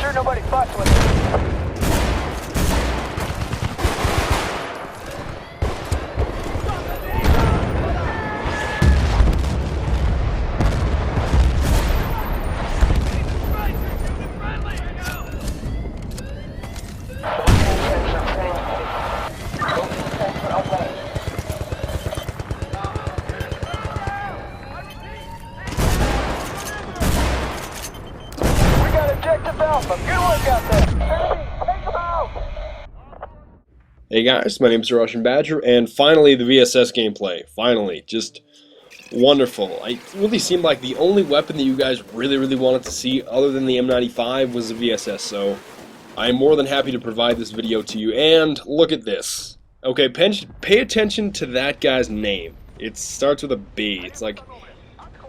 sure nobody fucks with it. Hey guys, my name is Russian Badger, and finally the VSS gameplay. Finally, just wonderful. It really seemed like the only weapon that you guys really wanted to see other than the M95 was the VSS, so I'm more than happy to provide this video to you. And look at this. Okay, pay attention to that guy's name. It starts with a B. It's like,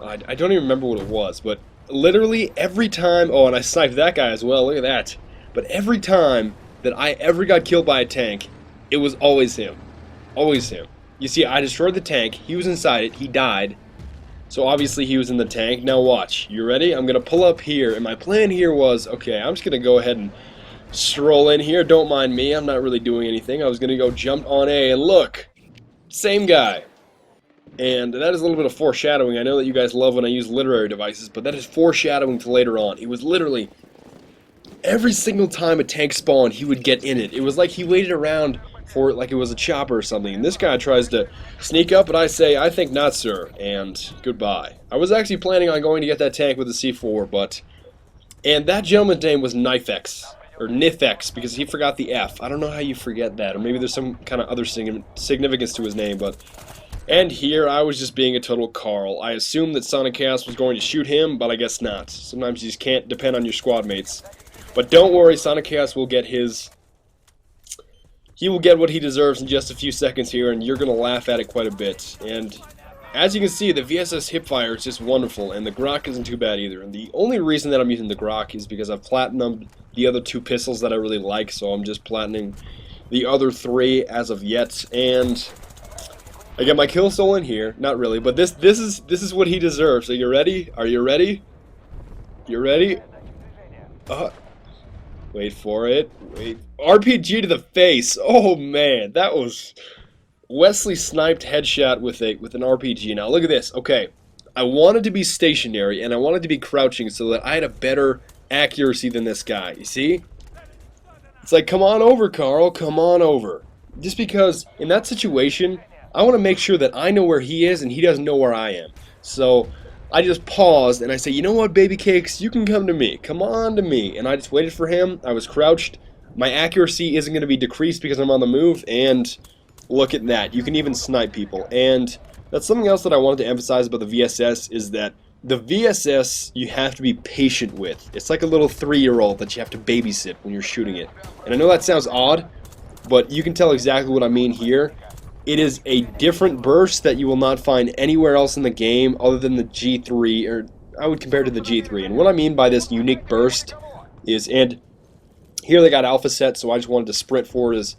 I don't even remember what it was, but literally every time, oh, and I sniped that guy as well, look at that. But every time that I ever got killed by a tank, it was always him. Always him. You see, I destroyed the tank, he was inside it, he died. So obviously he was in the tank. Now watch, you ready? I'm gonna pull up here, and my plan here was, okay, I'm just gonna go ahead and stroll in here, don't mind me, I'm not really doing anything. I was gonna go jump on A, and look! Same guy. And that is a little bit of foreshadowing. I know that you guys love when I use literary devices, but that is foreshadowing to later on. It was literally every single time a tank spawned, he would get in it. It was like he waited around for it like it was a chopper or something. And this guy tries to sneak up, and I say, I think not, sir, and goodbye. I was actually planning on going to get that tank with the C4, but... And that gentleman's name was Knifex, or Nifex, because he forgot the F. I don't know how you forget that, or maybe there's some kind of other significance to his name, but... And here, I was just being a total Carl. I assumed that Sonic Chaos was going to shoot him, but I guess not. Sometimes you just can't depend on your squad mates. But don't worry, Sonic Chaos will get his... He will get what he deserves in just a few seconds here, and you're going to laugh at it quite a bit. And as you can see, the VSS hipfire is just wonderful, and the Grok isn't too bad either. And the only reason that I'm using the Grok is because I've platinumed the other two pistols that I really like, so I'm just platining the other three as of yet. And I get my kill stolen here. Not really, but this is what he deserves. Are you ready? Are you ready? You ready? Wait for it. Wait. RPG to the face. Oh man, that was Wesley sniped headshot with an RPG. Now look at this. Okay, I wanted to be stationary and I wanted to be crouching so that I had a better accuracy than this guy. You see? It's like, come on over, Carl. Come on over. Just because in that situation, I want to make sure that I know where he is and he doesn't know where I am. So I just paused and I say, you know what, baby cakes, you can come to me. Come on to me. And I just waited for him. I was crouched. My accuracy isn't going to be decreased because I'm on the move. And look at that. You can even snipe people. And that's something else that I wanted to emphasize about the VSS is that the VSS you have to be patient with. It's like a little 3-year-old that you have to babysit when you're shooting it. And I know that sounds odd, but you can tell exactly what I mean here. It is a different burst that you will not find anywhere else in the game other than the G3, or I would compare it to the G3. And what I mean by this unique burst is, and here they got alpha set, so I just wanted to sprint forward as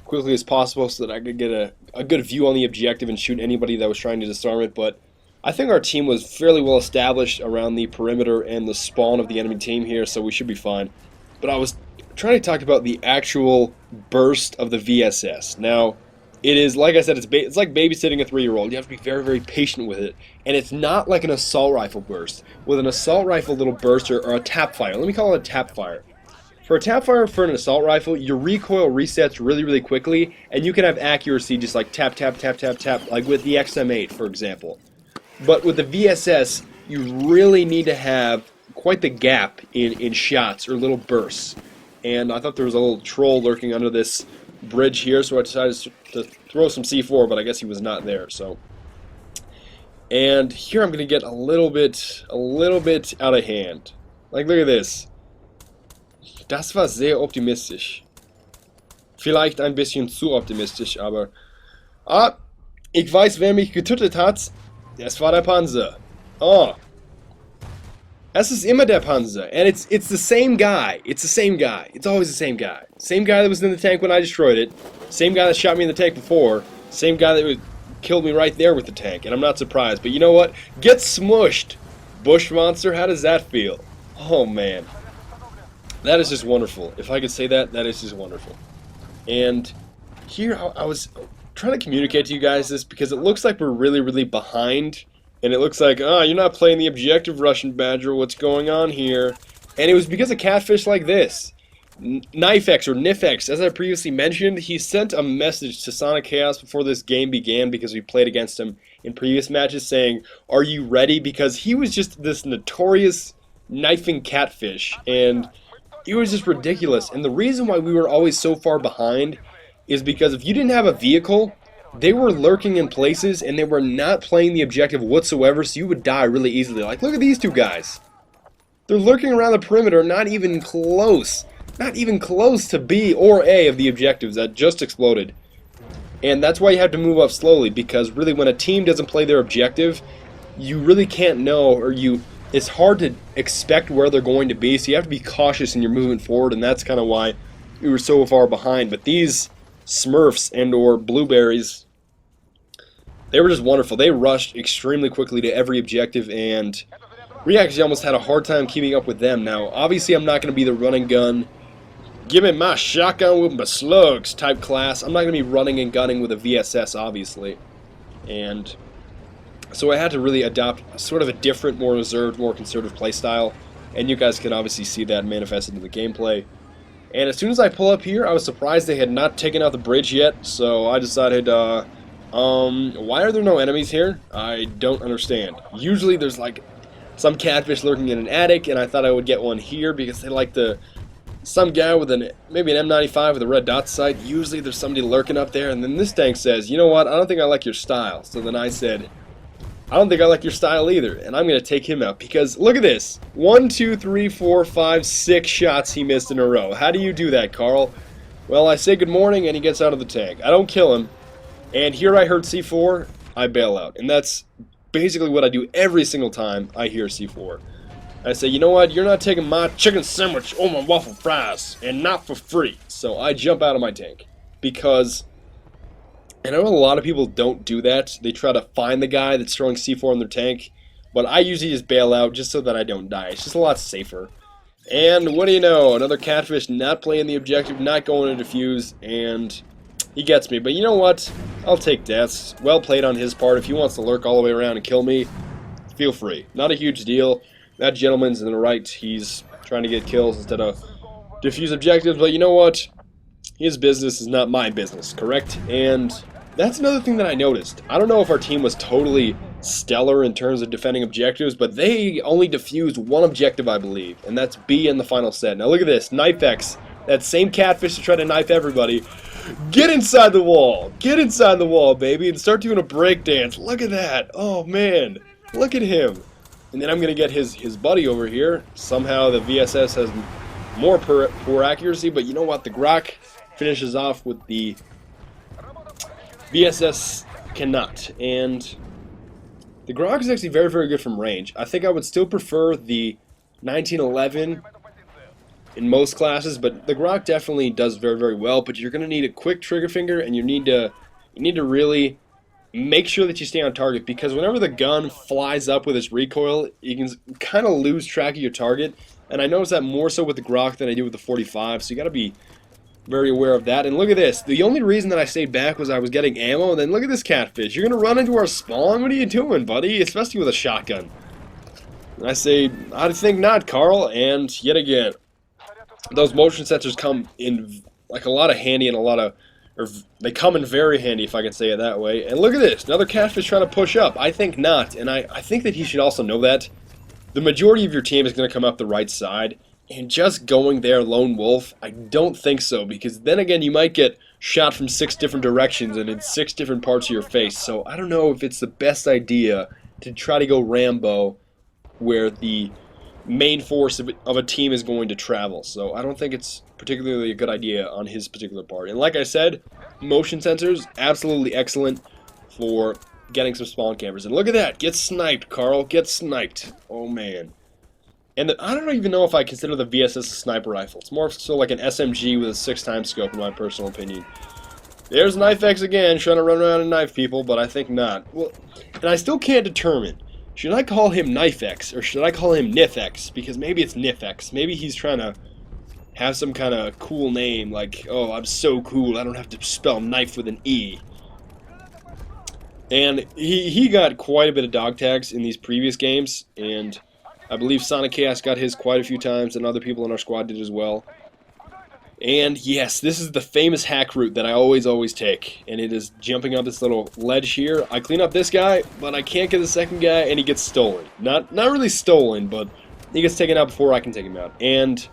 quickly as possible so that I could get a good view on the objective and shoot anybody that was trying to disarm it. But I think our team was fairly well established around the perimeter and the spawn of the enemy team here, so we should be fine. But I was trying to talk about the actual burst of the VSS. Now, it is, like I said, it's like babysitting a 3-year-old. You have to be very recoil with it. And it's not like an assault rifle burst. With an assault rifle little burst or a tap fire. Let me call it a tap fire. For a tap fire for an assault rifle, your recoil resets really quickly, and you can have accuracy just like tap, like with the XM8, for example. But with the VSS, you really need to have quite the gap in shots or little bursts. And I thought there was a little troll lurking under this bridge here, so I decided to throw some C4, but I guess he was not there. So, and here I'm gonna get a little bit out of hand. Like, look at this. Das war sehr optimistisch. Vielleicht ein bisschen zu optimistisch, aber ich weiß, wer mich getötet hat. Das war der Panzer. Oh. Das ist immer der Panzer, and it's the same guy. It's the same guy. It's always the same guy. Same guy that was in the tank when I destroyed it. Same guy that shot me in the tank before. Same guy that killed me right there with the tank, and I'm not surprised. But you know what? Get smushed, bush monster. How does that feel? Oh man. That is just wonderful. If I could say that, that is just wonderful. And here I was trying to communicate to you guys this because it looks like we're really, really behind. And it looks like, oh, you're not playing the objective, Russian Badger. What's going on here? And it was because of catfish like this. Knifex or Nifex, as I previously mentioned, he sent a message to Sonic Chaos before this game began because we played against him in previous matches saying, are you ready? Because he was just this notorious knifing catfish, and it was just ridiculous. And the reason why we were always so far behind is because if you didn't have a vehicle, they were lurking in places and they were not playing the objective whatsoever, so you would die really easily. Like, look at these two guys. They're lurking around the perimeter, not even close. Not even close to B or A of the objectives that just exploded. And that's why you have to move up slowly, because really when a team doesn't play their objective, you really can't know, or it's hard to expect where they're going to be, so you have to be cautious in your movement forward, and that's kind of why we were so far behind. But these Smurfs and or Blueberries, they were just wonderful. They rushed extremely quickly to every objective, and we actually almost had a hard time keeping up with them. Now, obviously I'm not going to be the run and gun, give me my shotgun with my slugs type class. I'm not going to be running and gunning with a VSS, obviously. And so I had to really adopt sort of a different, more reserved, more conservative playstyle. And you guys can obviously see that manifested in the gameplay. And as soon as I pull up here, I was surprised they had not taken out the bridge yet. So I decided, why are there no enemies here? I don't understand. Usually there's like some catfish lurking in an attic, and I thought I would get one here because they like the... Some guy with maybe an M95 with a red dot sight. Usually there's somebody lurking up there, and then this tank says, you know what, I don't think I like your style. So then I said, I don't think I like your style either, and I'm going to take him out. Because look at this, 1, 2, 3, 4, 5, 6 shots he missed in a row. How do you do that, Carl? Well, I say good morning, and he gets out of the tank. I don't kill him, and here I heard C4, I bail out. And that's basically what I do every single time I hear C4. I say, you know what, you're not taking my chicken sandwich or my waffle fries, and not for free. So I jump out of my tank, because, and I know a lot of people don't do that. They try to find the guy that's throwing C4 in their tank, but I usually just bail out just so that I don't die. It's just a lot safer. And what do you know, another catfish not playing the objective, not going to defuse, and he gets me. But you know what, I'll take deaths. Well played on his part. If he wants to lurk all the way around and kill me, feel free. Not a huge deal. That gentleman's in the right. He's trying to get kills instead of defuse objectives. But you know what? His business is not my business, correct? And that's another thing that I noticed. I don't know if our team was totally stellar in terms of defending objectives, but they only defused one objective, I believe. And that's B in the final set. Now look at this. Knifex. That same catfish to try to knife everybody. Get inside the wall. Get inside the wall, baby. And start doing a breakdance. Look at that. Oh, man. Look at him. And then I'm going to get his buddy over here. Somehow the VSS has more poor accuracy, but you know what? The Grok finishes off with the VSS cannot. And the Grok is actually very, very good from range. I think I would still prefer the 1911 in most classes, but the Grok definitely does very, very well. But you're going to need a quick trigger finger, and you need to really make sure that you stay on target, because whenever the gun flies up with its recoil, you can kind of lose track of your target. And I noticed that more so with the Grok than I do with the 45, so you got to be very aware of that. And look at this. The only reason that I stayed back was I was getting ammo, and then look at this catfish. You're going to run into our spawn? What are you doing, buddy? Especially with a shotgun. And I say, I think not, Carl. And yet again, those motion sensors come in like a lot of handy and a lot of... or they come in very handy, if I can say it that way. And look at this, another catfish trying to push up. I think not, and I think that he should also know that. The majority of your team is going to come up the right side, and just going there lone wolf, I don't think so, because then again you might get shot from 6 different directions and in 6 different parts of your face. So I don't know if it's the best idea to try to go Rambo where the main force of a team is going to travel. So I don't think it's particularly a good idea on his particular part. And like I said, motion sensors, absolutely excellent for getting some spawn campers. And look at that, get sniped, Carl, get sniped. Oh man. And I don't even know if I consider the VSS a sniper rifle. It's more so like an SMG with a 6x scope in my personal opinion. There's Knifex again, trying to run around and knife people, but I think not. Well, and I still can't determine, should I call him Knifex or should I call him Nifex? Because maybe it's Nifex. Maybe he's trying to have some kind of cool name, like, oh, I'm so cool, I don't have to spell knife with an E. And he got quite a bit of dog tags in these previous games, and I believe Sonic Chaos got his quite a few times, and other people in our squad did as well. And yes, this is the famous hack route that I always take, and it is jumping up this little ledge here. I clean up this guy, but I can't get the second guy, and he gets stolen. Not really stolen, but he gets taken out before I can take him out. And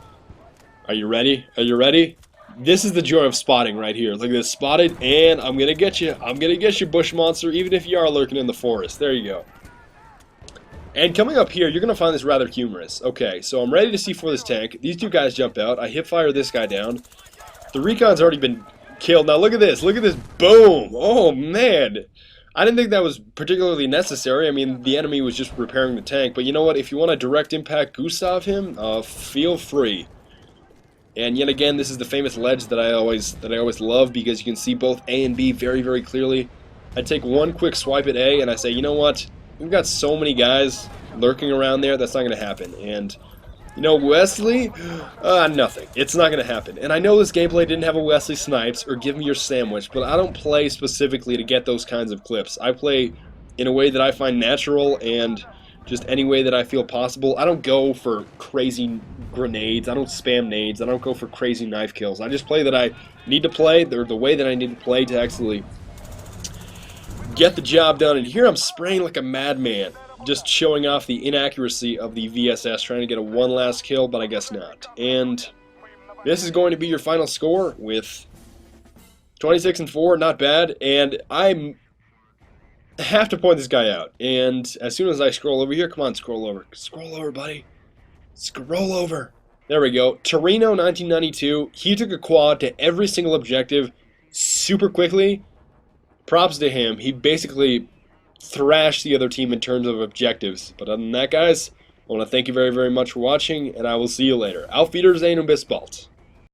are you ready? Are you ready? This is the joy of spotting right here. Look at this, spotted, and I'm gonna get you. I'm gonna get you, bush monster, even if you are lurking in the forest. There you go. And coming up here, you're going to find this rather humorous. Okay, so I'm ready to C4 this tank. These two guys jump out. I hip fire this guy down. The recon's already been killed. Now look at this. Look at this. Boom. Oh, man. I didn't think that was particularly necessary. I mean, the enemy was just repairing the tank. But you know what? If you want to direct impact Gustav him, feel free. And yet again, this is the famous ledge that I always love, because you can see both A and B very clearly. I take one quick swipe at A, and I say, you know what? We've got so many guys lurking around there, that's not going to happen. And, you know, Wesley? Nothing. It's not going to happen. And I know this gameplay didn't have a Wesley Snipes or Give Me Your Sandwich, but I don't play specifically to get those kinds of clips. I play in a way that I find natural and just any way that I feel possible. I don't go for crazy grenades. I don't spam nades. I don't go for crazy knife kills. I just play that I need to play, or the way that I need to play to actually get the job done. And here I'm spraying like a madman, just showing off the inaccuracy of the VSS, trying to get a one last kill, but I guess not. And this is going to be your final score with 26-4, not bad. And I have to point this guy out. And as soon as I scroll over here, come on, scroll over, buddy, scroll over. There we go. Torino 1992. He took a quad to every single objective super quickly. Props to him. He basically thrashed the other team in terms of objectives. But other than that, guys, I want to thank you very much for watching, and I will see you later. Auf Wiedersehen und bis bald.